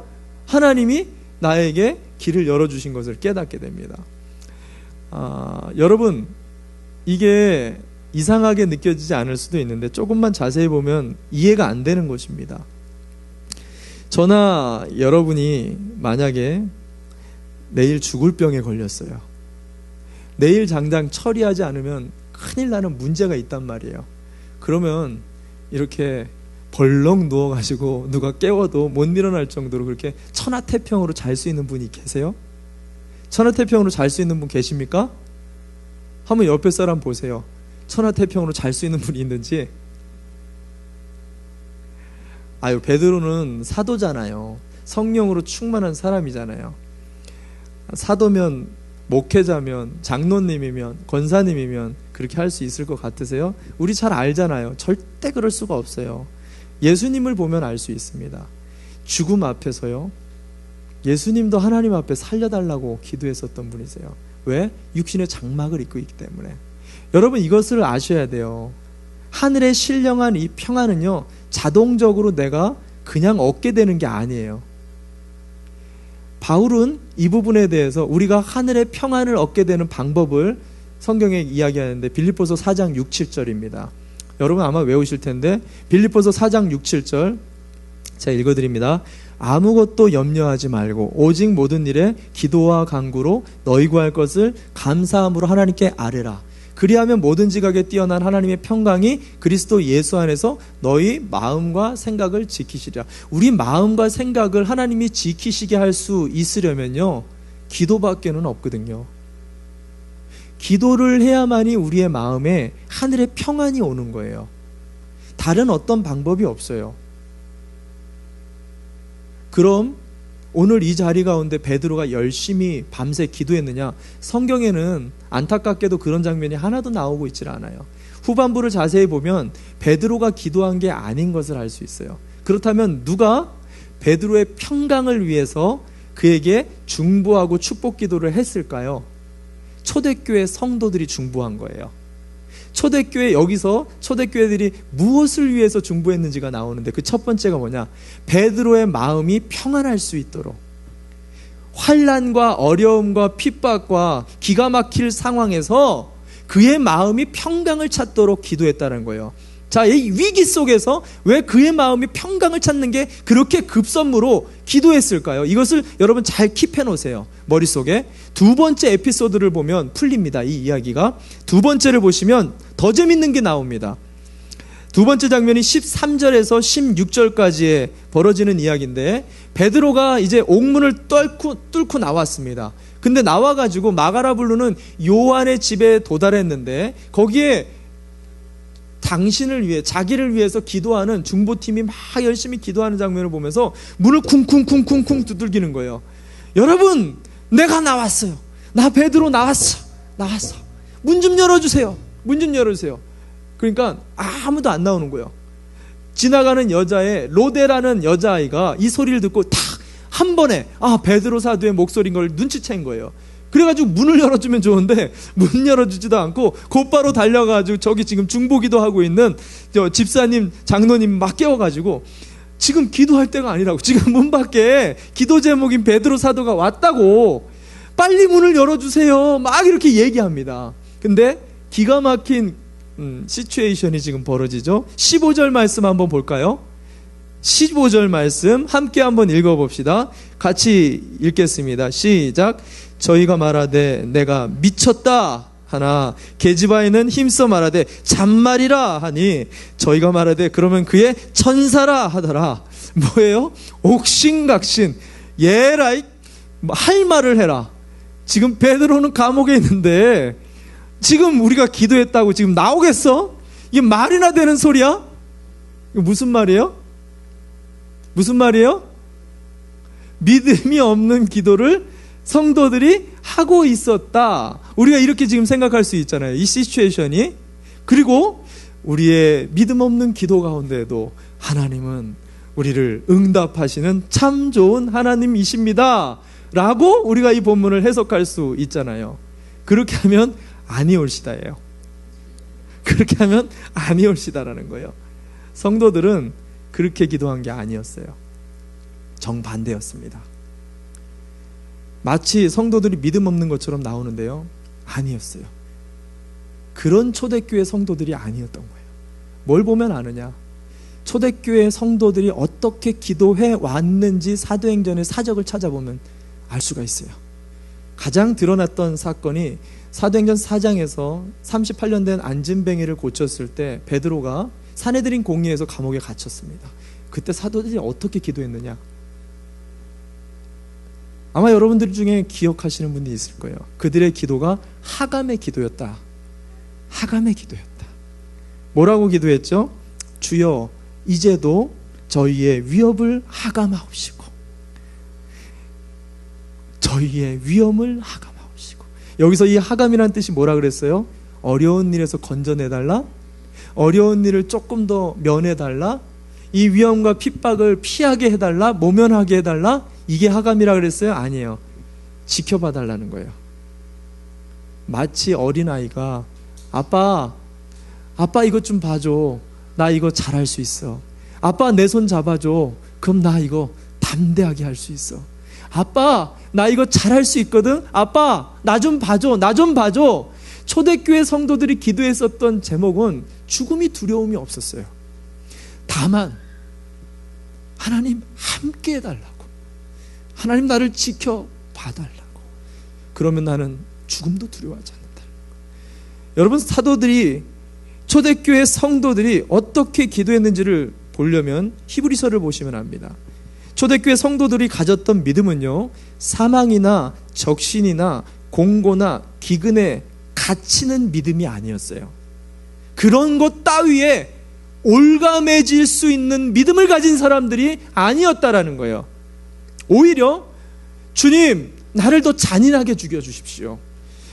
하나님이 나에게 길을 열어주신 것을 깨닫게 됩니다. 여러분, 이게 이상하게 느껴지지 않을 수도 있는데 조금만 자세히 보면 이해가 안 되는 것입니다. 저나 여러분이 만약에 내일 죽을 병에 걸렸어요. 내일 당장 처리하지 않으면 큰일 나는 문제가 있단 말이에요. 그러면 이렇게 벌렁 누워가지고 누가 깨워도 못 일어날 정도로 그렇게 천하태평으로 잘 수 있는 분이 계세요? 천하태평으로 잘 수 있는 분 계십니까? 한번 옆에 사람 보세요. 천하태평으로 잘 수 있는 분이 있는지. 아유, 베드로는 사도잖아요. 성령으로 충만한 사람이잖아요. 사도면, 목회자면, 장로님이면, 권사님이면 그렇게 할 수 있을 것 같으세요? 우리 잘 알잖아요. 절대 그럴 수가 없어요. 예수님을 보면 알 수 있습니다. 죽음 앞에서요, 예수님도 하나님 앞에 살려달라고 기도했었던 분이세요. 왜? 육신의 장막을 입고 있기 때문에. 여러분, 이것을 아셔야 돼요. 하늘의 신령한 이 평안은요, 자동적으로 내가 그냥 얻게 되는 게 아니에요. 바울은 이 부분에 대해서 우리가 하늘의 평안을 얻게 되는 방법을 성경에 이야기하는데 빌립보서 4장 6, 7절입니다. 여러분 아마 외우실 텐데 빌립보서 4장 6, 7절 제가 읽어드립니다. 아무것도 염려하지 말고 오직 모든 일에 기도와 간구로 너희 구할 것을 감사함으로 하나님께 아뢰라. 그리하면 모든 지각에 뛰어난 하나님의 평강이 그리스도 예수 안에서 너희 마음과 생각을 지키시리라. 우리 마음과 생각을 하나님이 지키시게 할 수 있으려면요, 기도밖에는 없거든요. 기도를 해야만이 우리의 마음에 하늘의 평안이 오는 거예요. 다른 어떤 방법이 없어요. 그럼 오늘 이 자리 가운데 베드로가 열심히 밤새 기도했느냐? 성경에는 안타깝게도 그런 장면이 하나도 나오고 있질 않아요. 후반부를 자세히 보면 베드로가 기도한 게 아닌 것을 알 수 있어요. 그렇다면 누가 베드로의 평강을 위해서 그에게 중보하고 축복 기도를 했을까요? 초대교회 성도들이 중보한 거예요. 초대교회, 여기서 초대교회들이 무엇을 위해서 중보했는지가 나오는데 그 첫 번째가 뭐냐? 베드로의 마음이 평안할 수 있도록, 환난과 어려움과 핍박과 기가 막힐 상황에서 그의 마음이 평강을 찾도록 기도했다는 거예요. 자, 이 위기 속에서 왜 그의 마음이 평강을 찾는 게 그렇게 급선무로 기도했을까요? 이것을 여러분 잘 킵해 놓으세요. 머릿속에. 두 번째 에피소드를 보면 풀립니다. 이 이야기가. 두 번째를 보시면 더 재밌는 게 나옵니다. 두 번째 장면이 13절에서 16절까지에 벌어지는 이야기인데, 베드로가 이제 옥문을 뚫고 나왔습니다. 근데 나와가지고 마가라 부르는 요한의 집에 도달했는데, 거기에 당신을 위해, 자기를 위해서 기도하는 중보팀이 막 열심히 기도하는 장면을 보면서 문을 쿵쿵쿵쿵쿵 두들기는 거예요. 여러분, 내가 나왔어요. 나 베드로 나왔어. 문 좀 열어주세요. 문 좀 열어주세요. 그러니까 아무도 안 나오는 거예요. 지나가는 여자의 로데라는 여자아이가 이 소리를 듣고 탁 한 번에 베드로 사도의 목소리인 걸 눈치챈 거예요. 그래가지고 문을 열어주면 좋은데 문 열어주지도 않고 곧바로 달려가지고 저기 지금 중보기도 하고 있는 저 집사님, 장로님 막 깨워가지고 지금 기도할 때가 아니라고, 지금 문 밖에 기도 제목인 베드로 사도가 왔다고, 빨리 문을 열어주세요, 막 이렇게 얘기합니다. 근데 기가 막힌 시츄에이션이 지금 벌어지죠. 15절 말씀 한번 볼까요? 15절 말씀 함께 한번 읽어봅시다. 같이 읽겠습니다. 시작. 저희가 말하되 내가 미쳤다 하나 계집아이는 힘써 말하되 잔말이라 하니 저희가 말하되 그러면 그의 천사라 하더라. 뭐예요? 옥신각신, 예라이, 할 말을 해라. 지금 베드로는 감옥에 있는데 지금 우리가 기도했다고 지금 나오겠어? 이게 말이나 되는 소리야? 이거 무슨 말이에요? 무슨 말이에요? 믿음이 없는 기도를 성도들이 하고 있었다. 우리가 이렇게 지금 생각할 수 있잖아요. 이 시츄에이션이. 그리고 우리의 믿음 없는 기도 가운데에도 하나님은 우리를 응답하시는 참 좋은 하나님이십니다 라고 우리가 이 본문을 해석할 수 있잖아요. 그렇게 하면 아니올시다예요. 그렇게 하면 아니올시다라는 거예요. 성도들은 그렇게 기도한 게 아니었어요. 정반대였습니다. 마치 성도들이 믿음 없는 것처럼 나오는데요, 아니었어요. 그런 초대교회 성도들이 아니었던 거예요. 뭘 보면 아느냐? 초대교회 성도들이 어떻게 기도해 왔는지 사도행전의 사적을 찾아보면 알 수가 있어요. 가장 드러났던 사건이 사도행전 4장에서 38년 된 안진뱅이를 고쳤을 때 베드로가 사내들인 공의에서 감옥에 갇혔습니다. 그때 사도들이 어떻게 기도했느냐? 아마 여러분들 중에 기억하시는 분이 있을 거예요. 그들의 기도가 하감의 기도였다. 하감의 기도였다. 뭐라고 기도했죠? 주여, 이제도 저희의 위협을 하감하옵시고, 저희의 위험을 하감하옵시고. 여기서 이 하감이라는 뜻이 뭐라 그랬어요? 어려운 일에서 건져내달라, 어려운 일을 조금 더 면해달라, 이 위험과 핍박을 피하게 해달라, 모면하게 해달라, 이게 하감이라 그랬어요? 아니에요. 지켜봐 달라는 거예요. 마치 어린아이가 아빠 이것 좀 봐줘, 나 이거 잘할 수 있어. 아빠 내 손 잡아줘, 그럼 나 이거 담대하게 할 수 있어. 아빠 나 이거 잘할 수 있거든, 아빠 나 좀 봐줘, 나 좀 봐줘. 초대교회 성도들이 기도했었던 제목은 죽음이 두려움이 없었어요. 다만 하나님 함께 해달라고, 하나님 나를 지켜봐달라고, 그러면 나는 죽음도 두려워하지 않는다. 여러분, 사도들이, 초대교회 성도들이 어떻게 기도했는지를 보려면 히브리서를 보시면 압니다. 초대교회 성도들이 가졌던 믿음은요, 사망이나 적신이나 공고나 기근에 갇히는 믿음이 아니었어요. 그런 것 따위에 올가매질 수 있는 믿음을 가진 사람들이 아니었다라는 거예요. 오히려 주님, 나를 더 잔인하게 죽여주십시오.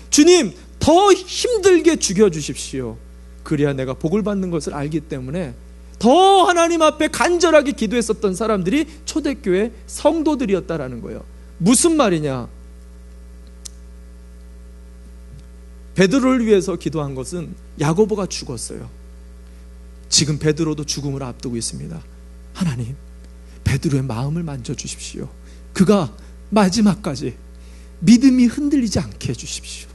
주님, 더 힘들게 죽여주십시오. 그래야 내가 복을 받는 것을 알기 때문에 더 하나님 앞에 간절하게 기도했었던 사람들이 초대교회 성도들이었다라는 거예요. 무슨 말이냐? 베드로를 위해서 기도한 것은 야고보가 죽었어요. 지금 베드로도 죽음을 앞두고 있습니다. 하나님, 베드로의 마음을 만져주십시오. 그가 마지막까지 믿음이 흔들리지 않게 해주십시오.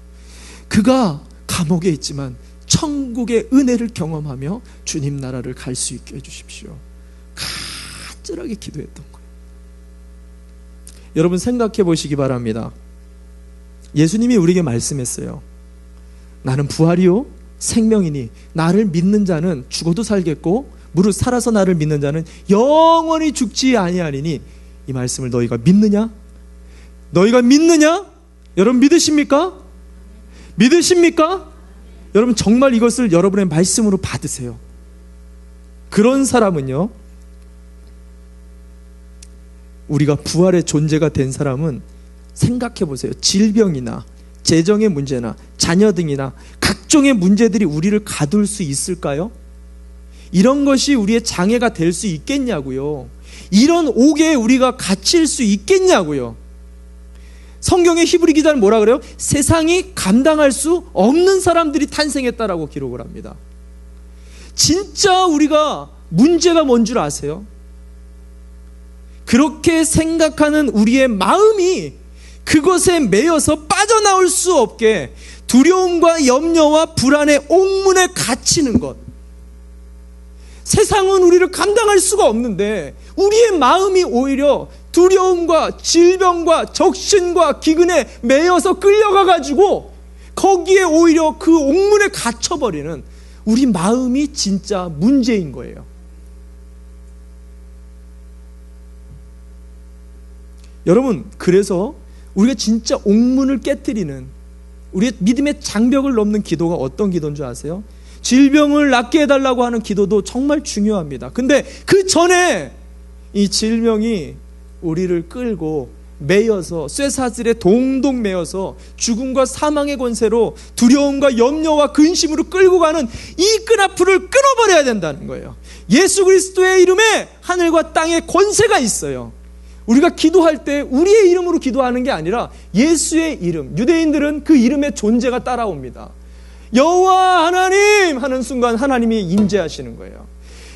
그가 감옥에 있지만 천국의 은혜를 경험하며 주님 나라를 갈 수 있게 해주십시오. 간절하게 기도했던 거예요. 여러분 생각해 보시기 바랍니다. 예수님이 우리에게 말씀했어요. 나는 부활이요 생명이니 나를 믿는 자는 죽어도 살겠고 무릇 살아서 나를 믿는 자는 영원히 죽지 아니하리니, 이 말씀을 너희가 믿느냐? 너희가 믿느냐? 여러분 믿으십니까? 믿으십니까? 여러분 정말 이것을 여러분의 말씀으로 받으세요. 그런 사람은요, 우리가 부활의 존재가 된 사람은 생각해 보세요. 질병이나 재정의 문제나 자녀 등이나 각종의 문제들이 우리를 가둘 수 있을까요? 이런 것이 우리의 장애가 될 수 있겠냐고요. 이런 옥에 우리가 갇힐 수 있겠냐고요. 성경의 히브리 기자는 뭐라 그래요? 세상이 감당할 수 없는 사람들이 탄생했다라고 기록을 합니다. 진짜 우리가 문제가 뭔 줄 아세요? 그렇게 생각하는 우리의 마음이 그것에 매여서 빠져나올 수 없게 두려움과 염려와 불안의 옥문에 갇히는 것. 세상은 우리를 감당할 수가 없는데 우리의 마음이 오히려 두려움과 질병과 적신과 기근에 매여서 끌려가가지고 거기에 오히려 그 옥문에 갇혀버리는 우리 마음이 진짜 문제인 거예요. 여러분, 그래서 우리가 진짜 옥문을 깨뜨리는 우리의 믿음의 장벽을 넘는 기도가 어떤 기도인 줄 아세요? 질병을 낫게 해달라고 하는 기도도 정말 중요합니다. 근데 그 전에 이 질병이 우리를 끌고 매여서 쇠사슬에 동동 매여서 죽음과 사망의 권세로 두려움과 염려와 근심으로 끌고 가는 이 끈앞을 끊어버려야 된다는 거예요. 예수 그리스도의 이름에 하늘과 땅의 권세가 있어요. 우리가 기도할 때 우리의 이름으로 기도하는 게 아니라 예수의 이름, 유대인들은 그 이름의 존재가 따라옵니다. 여호와 하나님 하는 순간 하나님이 임재하시는 거예요.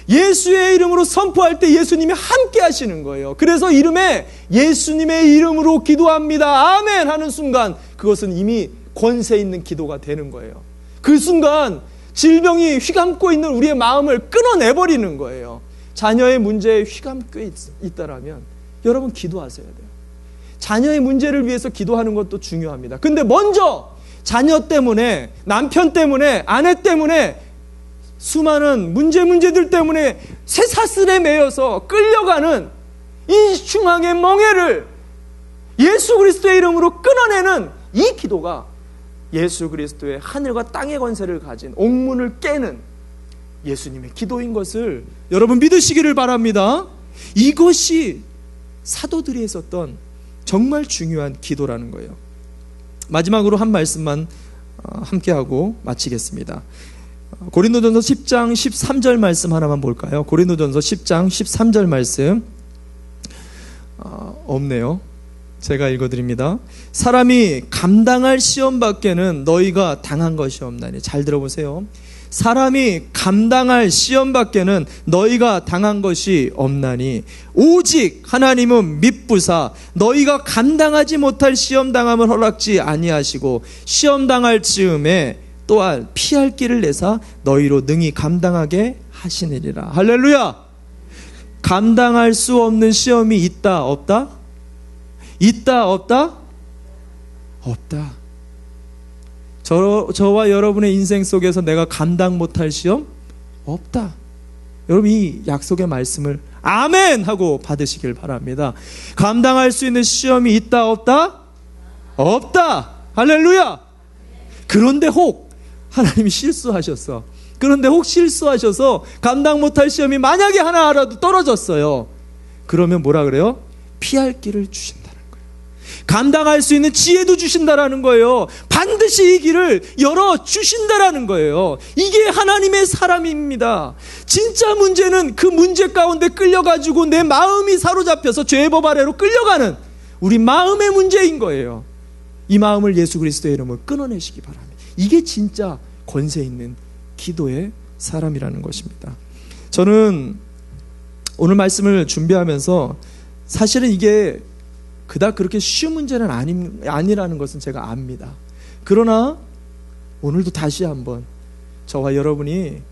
예수의 이름으로 선포할 때 예수님이 함께 하시는 거예요. 그래서 이름에 예수님의 이름으로 기도합니다, 아멘 하는 순간 그것은 이미 권세 있는 기도가 되는 거예요. 그 순간 질병이 휘감고 있는 우리의 마음을 끊어내버리는 거예요. 자녀의 문제에 휘감고 있다라면 여러분 기도하셔야 돼요. 자녀의 문제를 위해서 기도하는 것도 중요합니다. 근데 먼저 자녀 때문에, 남편 때문에, 아내 때문에, 수많은 문제들 때문에 쇠사슬에 매여서 끌려가는 이 중앙의 멍에를 예수 그리스도의 이름으로 끊어내는 이 기도가 예수 그리스도의 하늘과 땅의 권세를 가진 옥문을 깨는 예수님의 기도인 것을 여러분 믿으시기를 바랍니다. 이것이 사도들이 했었던 정말 중요한 기도라는 거예요. 마지막으로 한 말씀만 함께하고 마치겠습니다. 고린도전서 10장 13절 말씀 하나만 볼까요? 고린도전서 10장 13절 말씀 없네요. 제가 읽어드립니다. 사람이 감당할 시험 밖에는 너희가 당한 것이 없나니. 잘 들어보세요. 사람이 감당할 시험 밖에는 너희가 당한 것이 없나니 오직 하나님은 미쁘사 너희가 감당하지 못할 시험 당함을 허락지 아니하시고 시험 당할 즈음에 또한 피할 길을 내사 너희로 능히 감당하게 하시느니라. 할렐루야. 감당할 수 없는 시험이 있다 없다? 있다 없다? 없다. 저와 여러분의 인생 속에서 내가 감당 못할 시험? 없다. 여러분 이 약속의 말씀을 아멘 하고 받으시길 바랍니다. 감당할 수 있는 시험이 있다 없다? 없다. 할렐루야. 그런데 혹 하나님이 실수하셨어. 그런데 혹 실수하셔서 감당 못할 시험이 만약에 하나라도 떨어졌어요. 그러면 뭐라 그래요? 피할 길을 주신다. 감당할 수 있는 지혜도 주신다라는 거예요. 반드시 이 길을 열어주신다라는 거예요. 이게 하나님의 사람입니다. 진짜 문제는 그 문제 가운데 끌려가지고 내 마음이 사로잡혀서 죄의 법 아래로 끌려가는 우리 마음의 문제인 거예요. 이 마음을 예수 그리스도의 이름으로 끊어내시기 바랍니다. 이게 진짜 권세 있는 기도의 사람이라는 것입니다. 저는 오늘 말씀을 준비하면서 사실은 이게 그닥 그렇게 쉬운 문제는 아니라는 것은 제가 압니다. 그러나 오늘도 다시 한번 저와 여러분이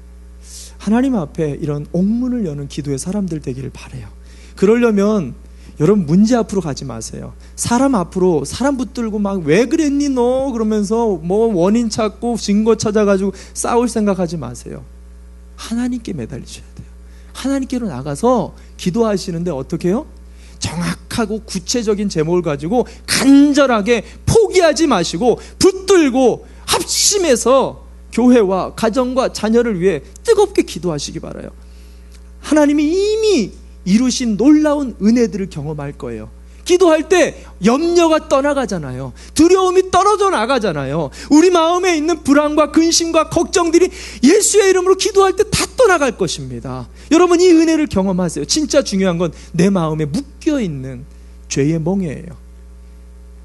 하나님 앞에 이런 옥문을 여는 기도의 사람들 되기를 바라요. 그러려면 여러분 문제 앞으로 가지 마세요. 사람 앞으로 사람 붙들고 막 왜 그랬니 너 그러면서 뭐 원인 찾고 증거 찾아가지고 싸울 생각하지 마세요. 하나님께 매달리셔야 돼요. 하나님께로 나가서 기도하시는데 어떻게 해요? 정확하고 구체적인 제목을 가지고 간절하게 포기하지 마시고 붙들고 합심해서 교회와 가정과 자녀를 위해 뜨겁게 기도하시기 바라요. 하나님이 이미 이루신 놀라운 은혜들을 경험할 거예요. 기도할 때 염려가 떠나가잖아요. 두려움이 떨어져 나가잖아요. 우리 마음에 있는 불안과 근심과 걱정들이 예수의 이름으로 기도할 때 다 떠나갈 것입니다. 여러분 이 은혜를 경험하세요. 진짜 중요한 건 내 마음에 묶여있는 죄의 멍에예요.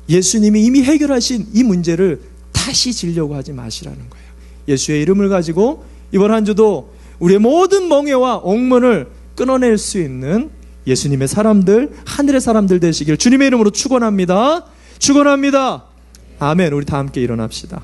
예수님이 이미 해결하신 이 문제를 다시 지려고 하지 마시라는 거예요. 예수의 이름을 가지고 이번 한 주도 우리의 모든 멍에와 옥문을 끊어낼 수 있는 예수님의 사람들, 하늘의 사람들 되시길 주님의 이름으로 축원합니다. 축원합니다. 아멘. 우리 다 함께 일어납시다.